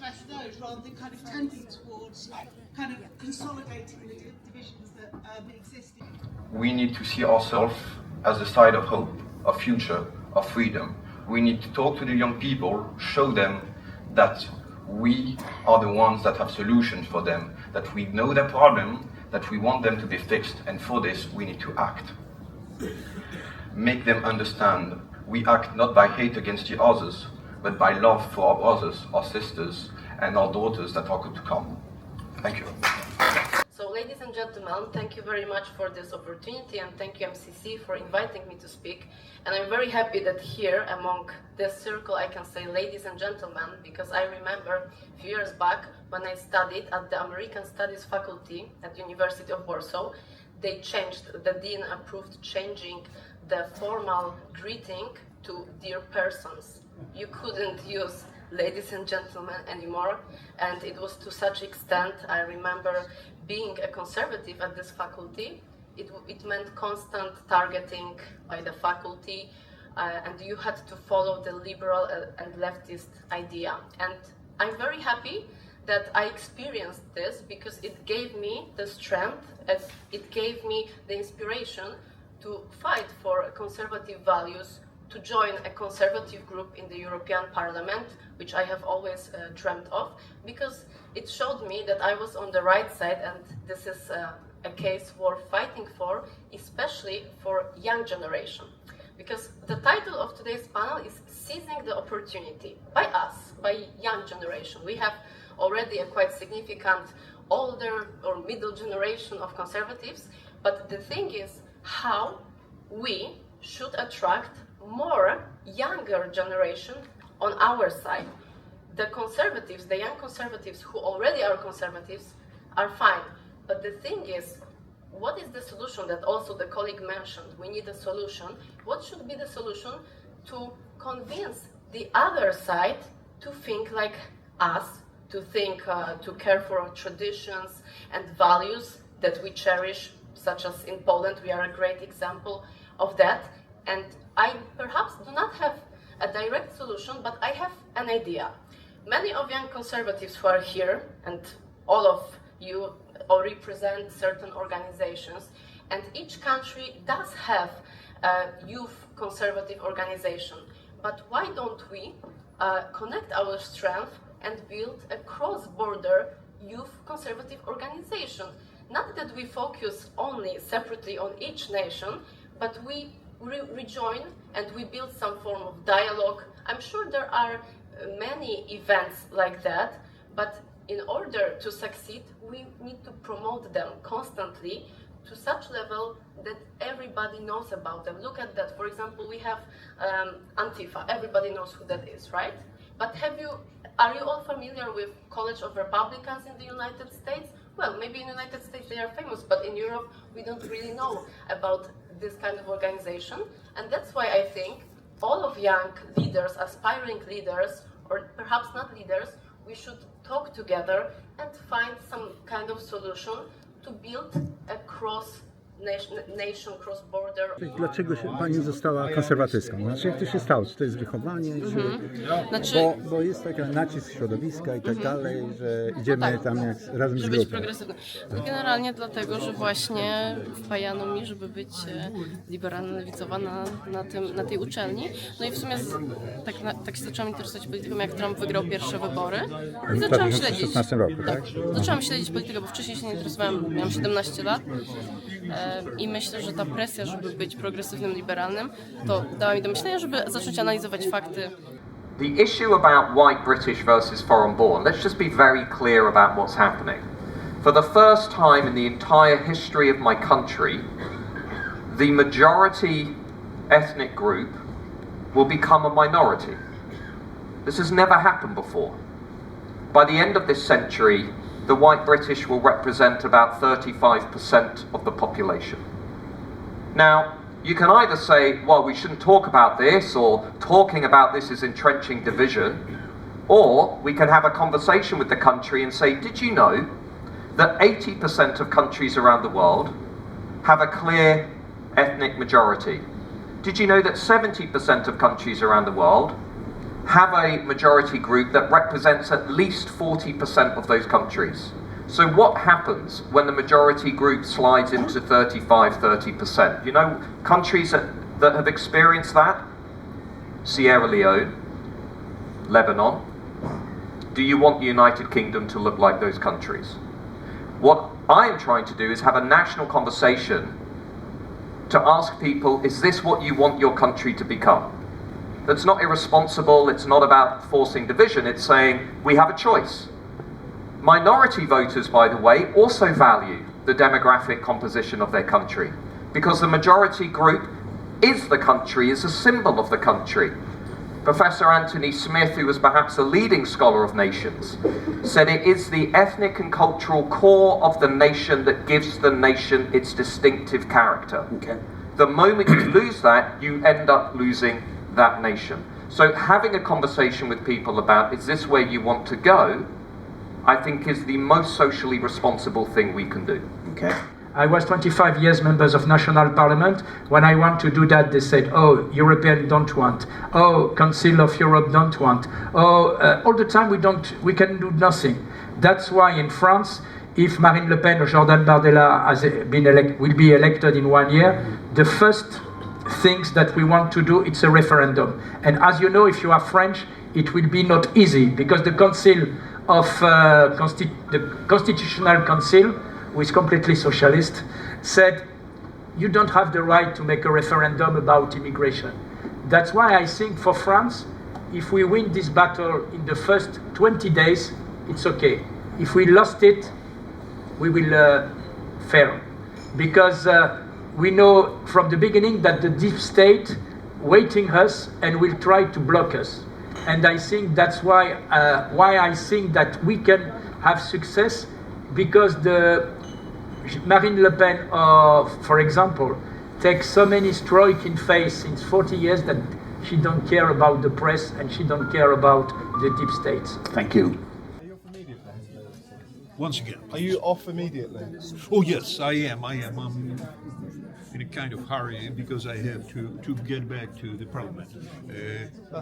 backlash those rather than kind of tending towards kind of consolidating the divisions that exist. We need to see ourselves as a side of hope, of future, of freedom. We need to talk to the young people, show them that we are the ones that have solutions for them, that we know their problem, that we want them to be fixed, and for this we need to act. Make them understand we act not by hate against the others, but by love for our brothers, our sisters, and our daughters that are to come. Thank you. So, ladies and gentlemen, thank you very much for this opportunity, and thank you MCC for inviting me to speak. And I'm very happy that here among this circle I can say ladies and gentlemen, because I remember a few years back when I studied at the American Studies faculty at the University of Warsaw, they changed, the dean approved changing the formal greeting to dear persons. You couldn't use ladies and gentlemen anymore, and it was to such extent. I remember being a conservative at this faculty, it meant constant targeting by the faculty, and you had to follow the liberal and leftist idea. And I'm very happy that I experienced this, because it gave me the strength, it gave me the inspiration to fight for conservative values, to join a conservative group in the European Parliament, which I have always dreamt of, because it showed me that I was on the right side, and this is a case worth fighting for, especially for young generation. Because the title of today's panel is Seizing the Opportunity, by us, by young generation. We have already a quite significant older or middle generation of conservatives, but the thing is how we should attract more younger generation on our side. The conservatives, the young conservatives who already are conservatives are fine, but the thing is, what is the solution that also the colleague mentioned? We need a solution. What should be the solution to convince the other side to think like us, to think, to care for our traditions and values that we cherish, such as in Poland, we are a great example of that. And I perhaps do not have a direct solution, but I have an idea. Many of young conservatives who are here, and all of you all represent certain organizations, and each country does have a youth conservative organization. But why don't we connect our strength and build a cross-border youth conservative organization? Not that we focus only separately on each nation, but we rejoin and we build some form of dialogue. I'm sure there are many events like that, but in order to succeed, we need to promote them constantly to such level that everybody knows about them. Look at that. For example, we have Antifa. Everybody knows who that is, right? But are you all familiar with College of Republicans in the United States? Well, maybe in the United States they are famous, but in Europe we don't really know about this kind of organization. And that's why I think all of young leaders, aspiring leaders, or perhaps not leaders, we should talk together and find some kind of solution to build a cross-nation, cross-border. Dlaczego pani została konserwatystką? Znaczy, jak to się stało? Czy to jest wychowanie? Bo jest taki nacisk środowiska i tak dalej, że idziemy tam jak razem z żeby być grupą. progresywny. Generalnie dlatego, że właśnie wpajano mi, żeby być liberalno-lewicowa na tej uczelni. No i w sumie tak się zaczęłam interesować polityką, jak Trump wygrał pierwsze wybory. I W zaczęłam śledzić. 2016 roku, tak? Zaczęłam śledzić politykę, bo wcześniej się nie interesowałam, miałam 17 lat. I myślę, że ta presja, żeby być progresywnym, liberalnym, to dała mi do myślenia, żeby zacząć analizować fakty. The issue about white British versus foreign born, let's just be very clear about what's happening. For the first time in the entire history of my country, the majority ethnic group will become a minority. This has never happened before. By the end of this century, the white British will represent about 35% of the population. Now, you can either say, well, we shouldn't talk about this, or talking about this is entrenching division, or we can have a conversation with the country and say, did you know that 80% of countries around the world have a clear ethnic majority? Did you know that 70% of countries around the world have a majority group that represents at least 40% of those countries. So what happens when the majority group slides into 35–30%? You know, countries that have experienced that: Sierra Leone, Lebanon. Do you want the United Kingdom to look like those countries? What I'm trying to do is have a national conversation to ask people, is this what you want your country to become? That's not irresponsible, it's not about forcing division, it's saying we have a choice. Minority voters, by the way, also value the demographic composition of their country, because the majority group is the country, is a symbol of the country. Professor Anthony Smith, who was perhaps a leading scholar of nations, said it is the ethnic and cultural core of the nation that gives the nation its distinctive character. Okay. The moment you lose that, you end up losing that nation. So having a conversation with people about, is this where you want to go, I think is the most socially responsible thing we can do. Okay. I was 25 years members of national parliament. When I want to do that, they said, oh, European don't want. Oh, Council of Europe don't want. Oh, all the time we can do nothing. That's why in France, if Marine Le Pen or Jordan Bardella will be elected in 1 year, the first things that we want to do, it's a referendum. And as you know, if you are French, it will be not easy, because the Council of the Constitutional Council, who is completely socialist, said you don't have the right to make a referendum about immigration. That's why I think for France, if we win this battle in the first 20 days, it's okay. If we lost it, we will fail. Because we know from the beginning that the deep state waiting us and will try to block us. And I think that's why I think that we can have success, because the Marine Le Pen, for example, takes so many strikes in face since 40 years that she don't care about the press and she don't care about the deep states. Thank you. Are you off immediately? Once again. Are you off immediately? Oh yes, I am. I'm in a kind of hurry because I have to get back to the parliament.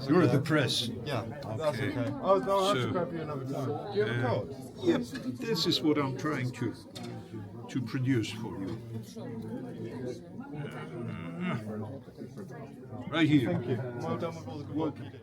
You're okay. the press. Yeah, that's Okay. okay. Oh, no, I'll have So, to grab you another time. Do you have a card? Yep, this is what I'm trying to produce for you. Right here. Thank you. Well done with all the good work you did.